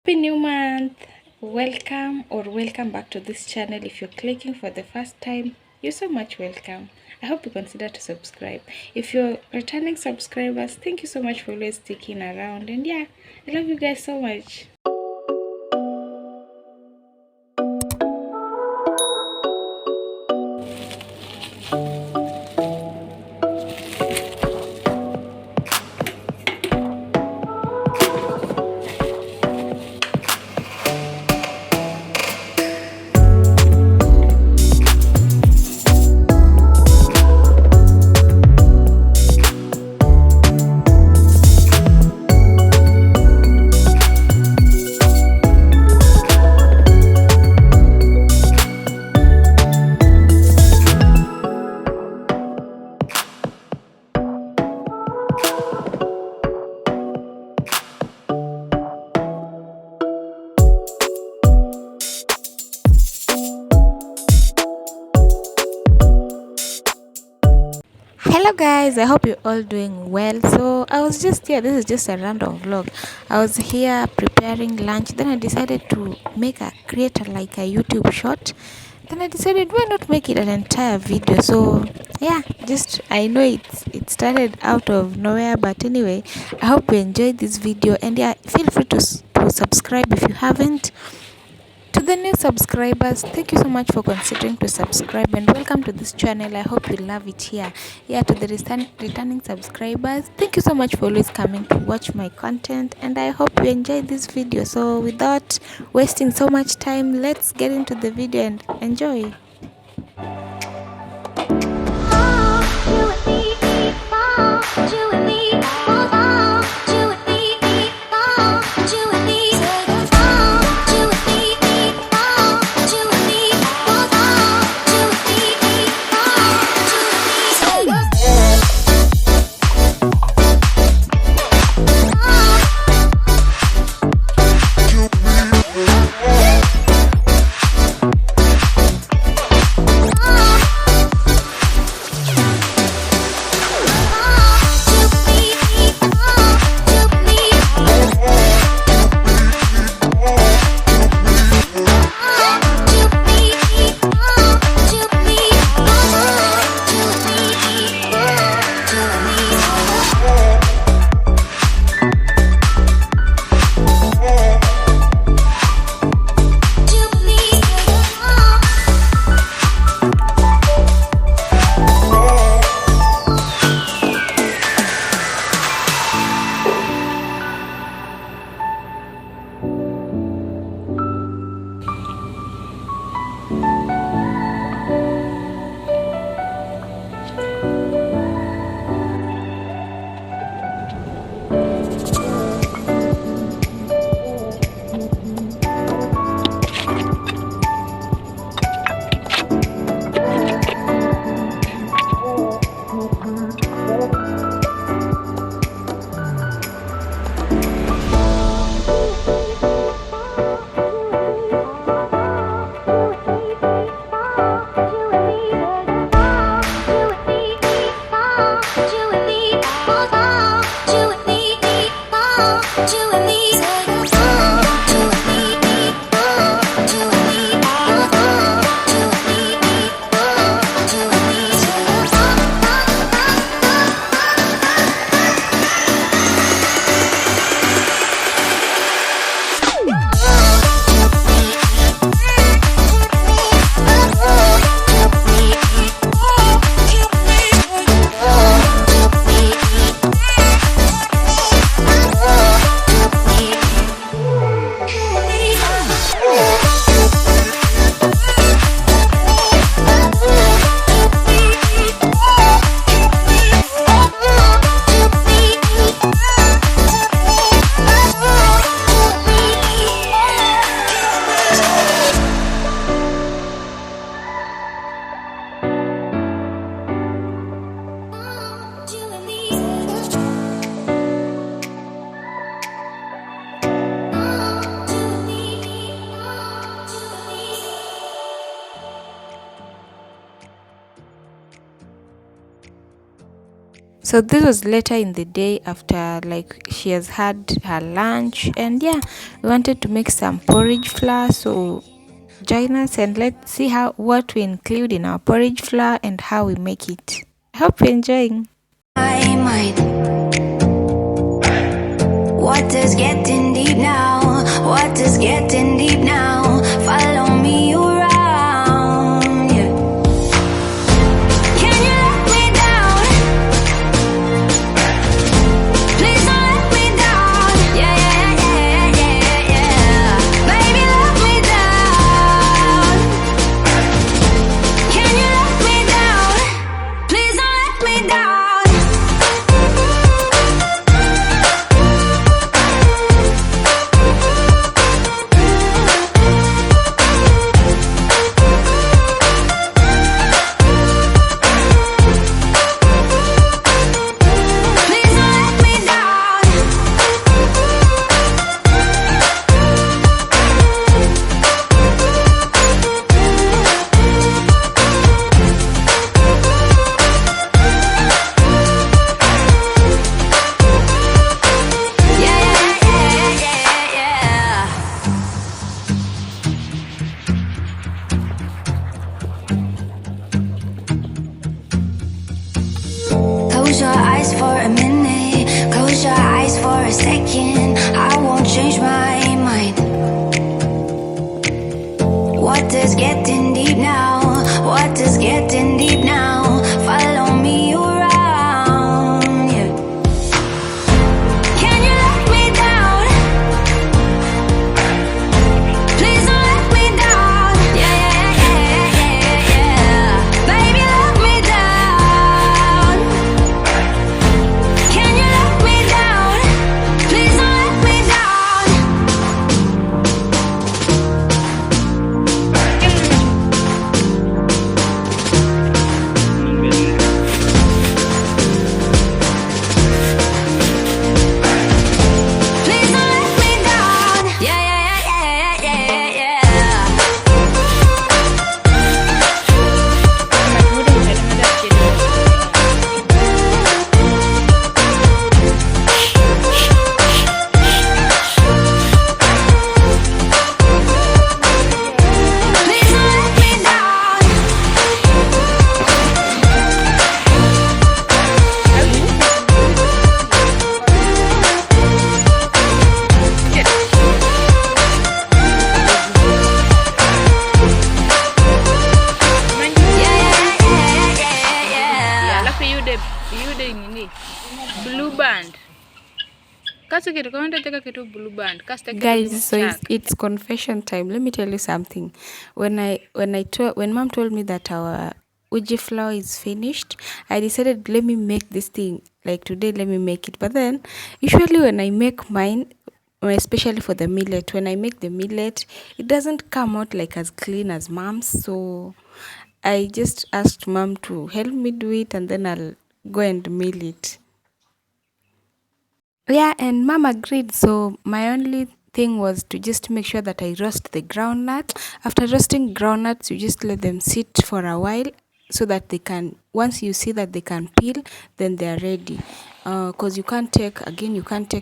Happy new month! Welcome back to this channel. If you're clicking for the first time, you're so much welcome. I hope you consider to subscribe. If you're returning subscribers, thank you so much for always sticking around. And yeah, I love you guys so much. Hello guys, I hope you're all doing well. So I was just here, this is just a random vlog. I was here preparing lunch, then I decided to create like a YouTube short. Then I decided, why not make it an entire video? So yeah, just I know it started out of nowhere, but anyway, I hope you enjoyed this video. And yeah, feel free to subscribe if you haven't. To the new subscribers, thank you so much for considering to subscribe and welcome to this channel. I hope you love it here. Yeah, to the returning subscribers, thank you so much for always coming to watch my content, and I hope you enjoyed this video. So without wasting so much time, let's get into the video and enjoy. So this was later in the day after like she has had her lunch, and yeah, we wanted to make some porridge flour. So join us and let's see how what we include in our porridge flour and how we make it. I hope you're enjoying. My mind. Water's getting deep now. Water's getting deep now. Follow me around. Yeah. Can you let me down? Please don't let me down. Yeah, yeah, yeah, yeah, yeah. Baby, let me down. Can you let me down? Please don't let me down. Close your eyes for a minute. Close your eyes for a second. I won't change my mind. Water's getting deep now. Water's getting deep now. Follow me around. Yeah. Can you let me down? Please don't let me down. Yeah, yeah, yeah, yeah, yeah. Baby, let me down. Can you let me down? Please don't let me down. Please don't let me down. Yeah, yeah, yeah, yeah, yeah, yeah. Please don't let me down. Yeah, yeah, yeah, yeah, yeah. Alafu yude nini blue band kasi kitu kama nataka kitu blue band kasi Guys, so it's confession time. Let me tell you something. When mom told me that our uji flour is finished, I decided let me make this thing like today. Let me make it. But then usually when I make mine, especially for the millet, when I make the millet, it doesn't come out like as clean as mom's. So I just asked mom to help me do it, and then I'll go and mill it. Yeah, and mom agreed. So my only thing was to just make sure that I roast the groundnut. After roasting groundnuts, you just let them sit for a while so that they can, once you see that they can peel, then they are ready. Because you can't take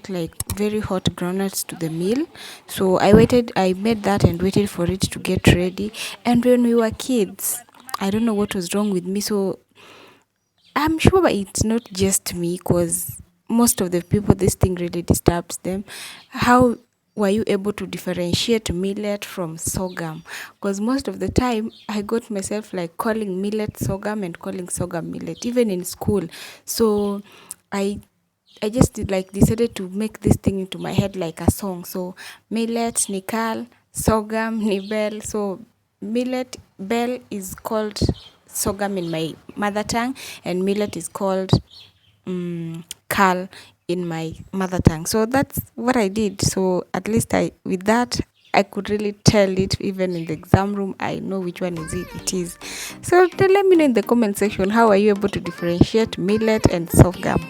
like very hot groundnuts to the mill. So I made that and waited for it to get ready. And when we were kids, I don't know what was wrong with me. So I'm sure it's not just me, because most of the people this thing really disturbs them. How were you able to differentiate millet from sorghum? Because most of the time I got myself like calling millet sorghum and calling sorghum millet, even in school. So I just decided to make this thing into my head like a song. So millet ni Kaale, sorghum ni bell. So millet bell is called sorghum in my mother tongue, and millet is called Kaale in my mother tongue. So that's what I did. So at least with that I could really tell it. Even in the exam room, I know which one it is. So let me know in the comment section, how are you able to differentiate millet and sorghum?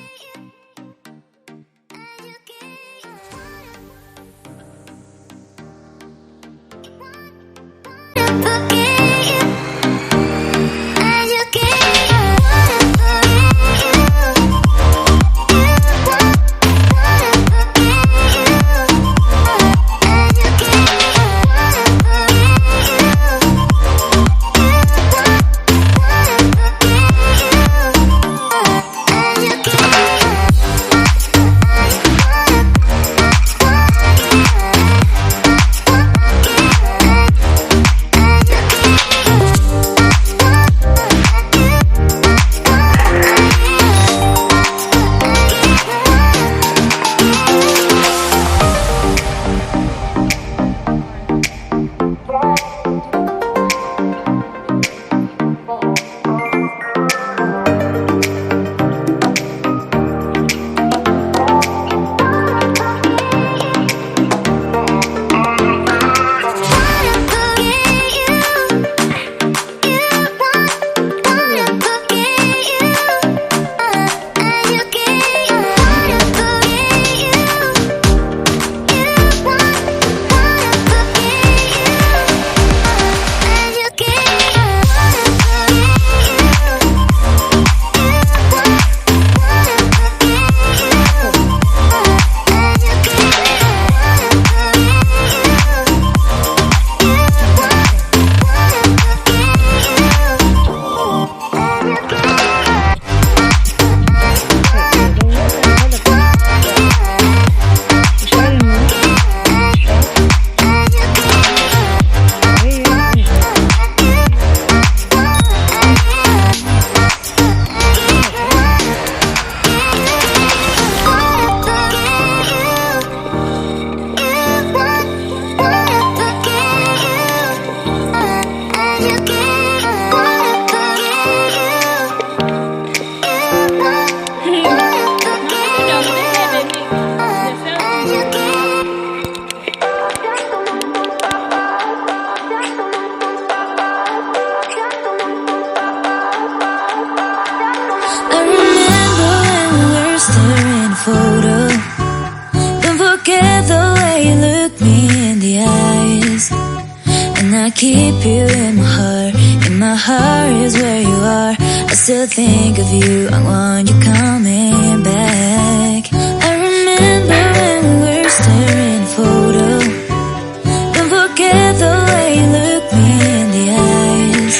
keep you in my heart. In my heart is where you are. I still think of you. I want you coming back. I remember when we were staring at a photo. Don't forget the way you look me in the eyes.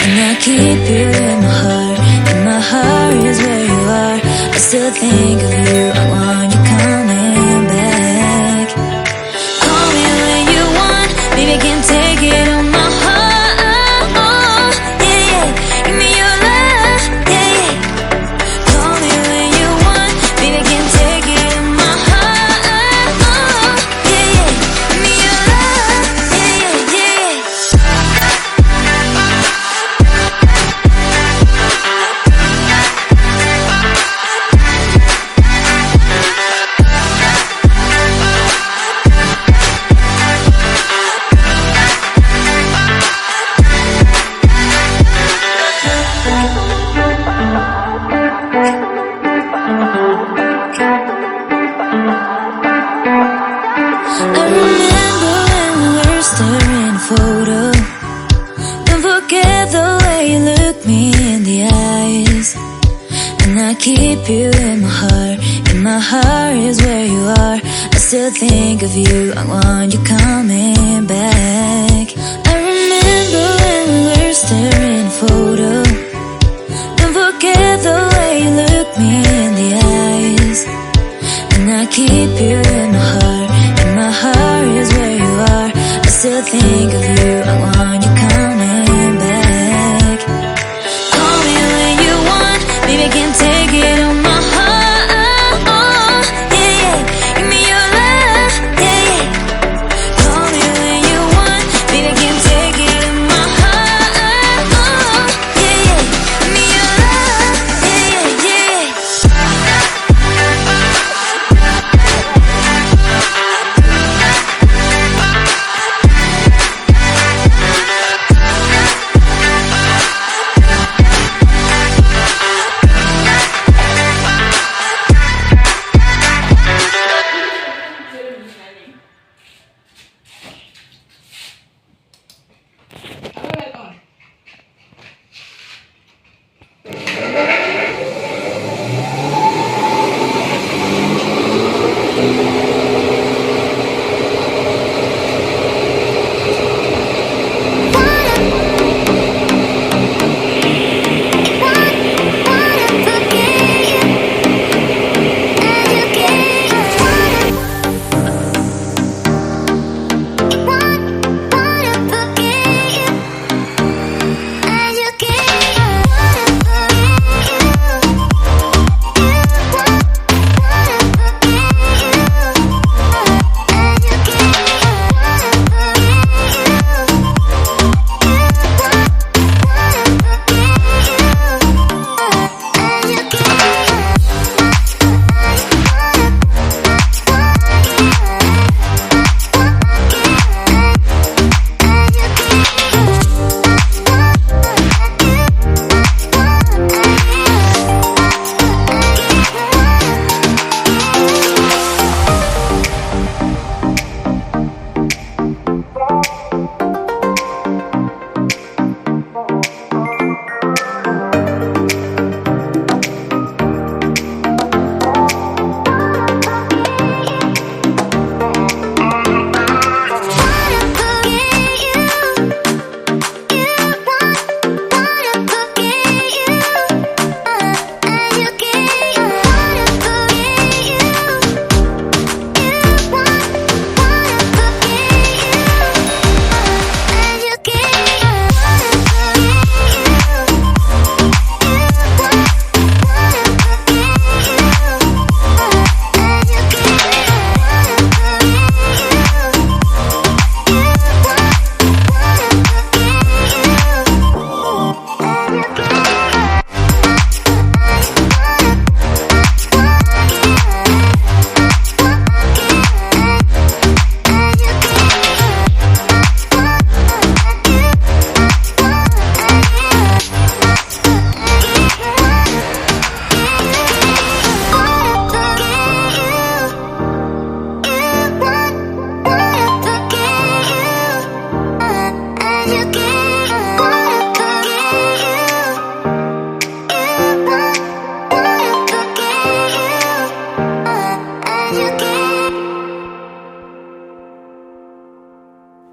And I keep you in my heart. In my heart is where you are. I still think of you. I want you coming back. Call me when you want. Baby, I can't take it on my heart. Yeah, yeah. Give me your love. Yeah, yeah. Call me when you want. Baby, I can't take it on my heart. Yeah, yeah. Give me your love. Yeah, yeah, I remember when we were staring at a photo. Don't forget the way you look me in the eyes. And I keep you in my heart. In my heart is where you are. I still think of you. I want you coming back. I remember when we were staring at a photo. Don't forget the way you look me in the eyes. And I keep you in my heart. In my heart is where you are. I still think of you. I want you coming back. Call me when you want. Baby, I can't take it on my heart. Yeah, yeah. Give me your love. Yeah, yeah. Call me when you want. Baby, I can't take it on my heart. Yeah, yeah. Give me your love. Yeah, yeah, yeah.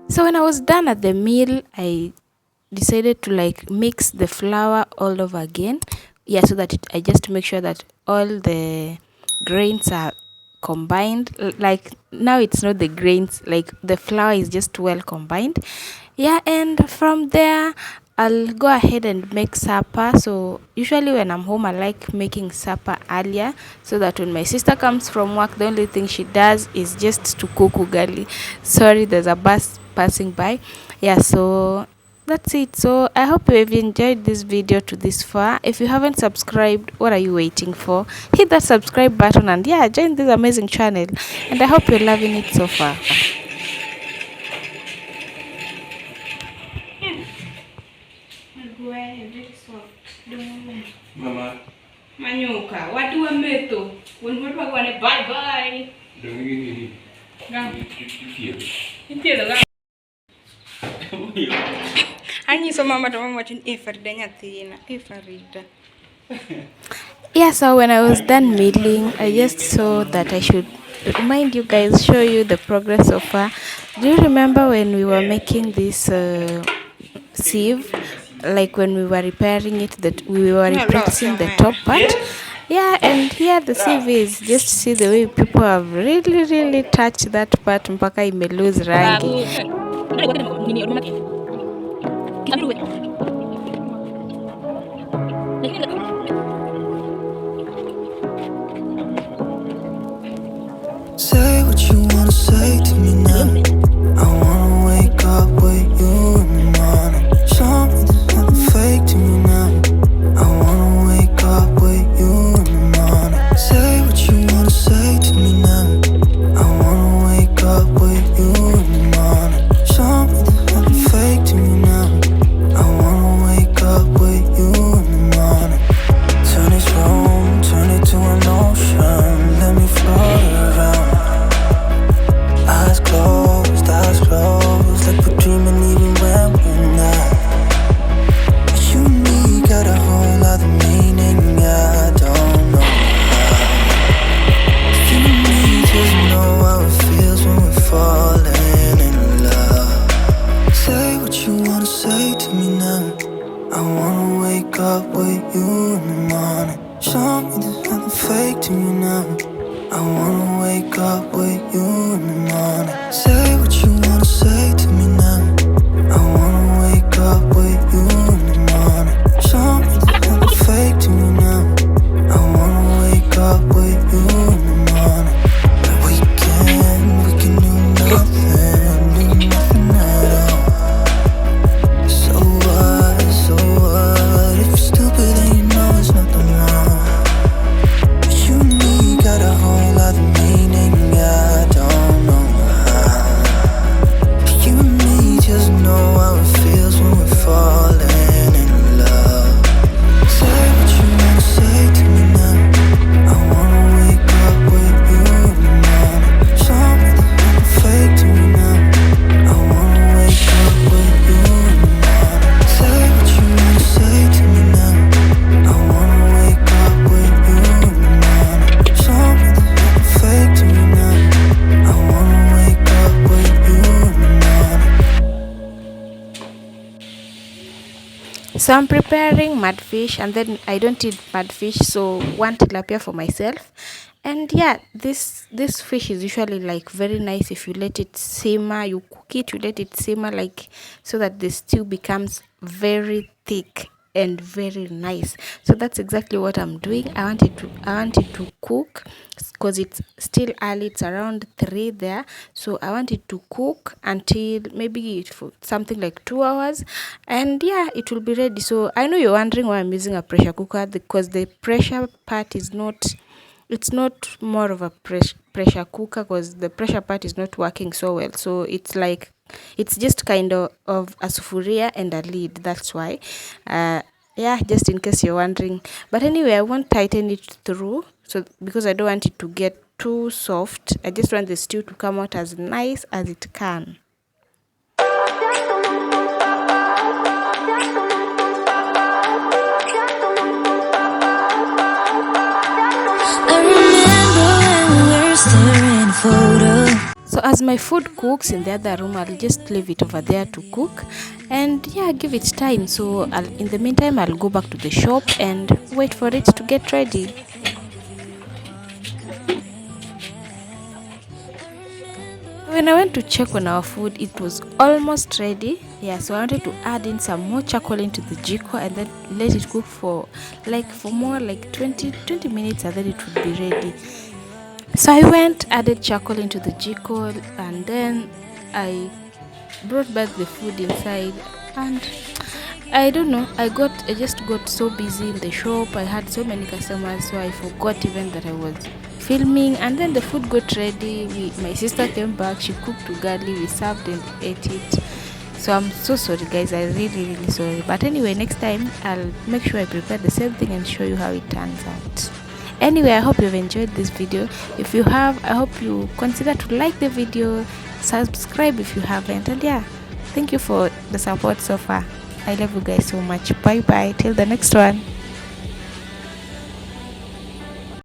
So when I was done at the meal, I decided to like mix the flour all over again. Yeah, so that I just make sure that all the grains are combined. Like now it's not the grains, like the flour is just well combined. Yeah, and from there I'll go ahead and make supper. So usually when I'm home, I like making supper earlier so that when my sister comes from work, the only thing she does is just to cook ugali. Sorry, there's a bus passing by. Yeah, so that's it. So I hope you've enjoyed this video to this far. If you haven't subscribed, what are you waiting for? Hit that subscribe button and yeah, join this amazing channel. And I hope you're loving it so far. Mama. Manyuka, watu wameto. Watu wane bye bye. Dongi ni. Itielo ga. Anyiso mama to mama tin Farid nyathina. Farid. Yeah, so when I was done mealing, I just saw that I should remind you guys, show you the progress so far. Do you remember when we were making this sieve, like when we were repairing it, that we were replacing the top part? Yeah, and here the sieve is, just see the way people have really touched that part mpaka ime lose rangi. Say what you wanna say to me now. I wanna wake up with you in the morning. Show me there's nothing fake to me now. I wanna wake up with you in the morning. Say what you wanna say to me now. I wanna wake up with you in the morning. Show me there's nothing fake to me now. I wanna wake up with you in the morning. Turn this room, turn it to an ocean. Let me float around. Eyes closed, like we're dreaming even when we're not. You and me got a whole other meaning, I don't know how. You and me just know how it feels when we're falling in love. Say what you wanna say to me now. I wanna wake up with you in the morning. Show me there's nothing fake to me now. I wanna wake up with you in the morning. Say what you wanna say to me now. I wanna wake up with you in the morning. Show me there's nothing fake to me now. I wanna wake up with you in the morning. We can do nothing at all. So what? If you're stupid then you know there's nothing wrong. You and me got a whole other meaning, I don't know how. You and me just know how it feels when we're falling in love. Say what you wanna say to me now. I wanna wake up with you in the morning. Show me there's nothing fake to me now. I wanna wake up with you in the morning. Say what you wanna say to me now. I wanna wake up with you in the morning. Show me there's nothing fake to me now. I wanna wake up with you in the morning. So I'm preparing mud fish, and then I don't eat mud fish, so one tilapia for myself. And yeah, this fish is usually like very nice if you let it simmer, you cook it, you let it simmer, like so that the stew becomes very thick and very nice. So that's exactly what I'm doing. I want it to cook because it's still early, it's around 3 there, so I want it to cook until maybe for something like 2 hours, and yeah, it will be ready. So I know you're wondering why I'm using a pressure cooker, because the pressure part is not, it's not more of a pressure cooker, because the pressure part is not working so well. So it's like, it's just kind of a sufuria and a lid, that's why. Yeah, just in case you're wondering. But anyway, I won't tighten it through, so because I don't want it to get too soft. I just want the stew to come out as nice as it can. I remember when we were staring at a photo. So as my food cooks in the other room, I'll just leave it over there to cook, and yeah, give it time. So in the meantime, I'll go back to the shop and wait for it to get ready. When I went to check on our food, it was almost ready. Yeah, so I wanted to add in some more charcoal into the jiko and then let it cook for more like 20 minutes, and then it would be ready. So I went, added charcoal into the jiko, and then I brought back the food inside, and I don't know, I just got so busy in the shop. I had so many customers, so I forgot even that I was filming. And then the food got ready. My sister came back, she cooked ugali, we served and ate it. So I'm so sorry guys, I really sorry. But anyway, next time I'll make sure I prepare the same thing and show you how it turns out. Anyway, I hope you've enjoyed this video. If you have, I hope you consider to like the video, subscribe if you haven't, and yeah, thank you for the support so far. I love you guys so much. Bye bye till the next one.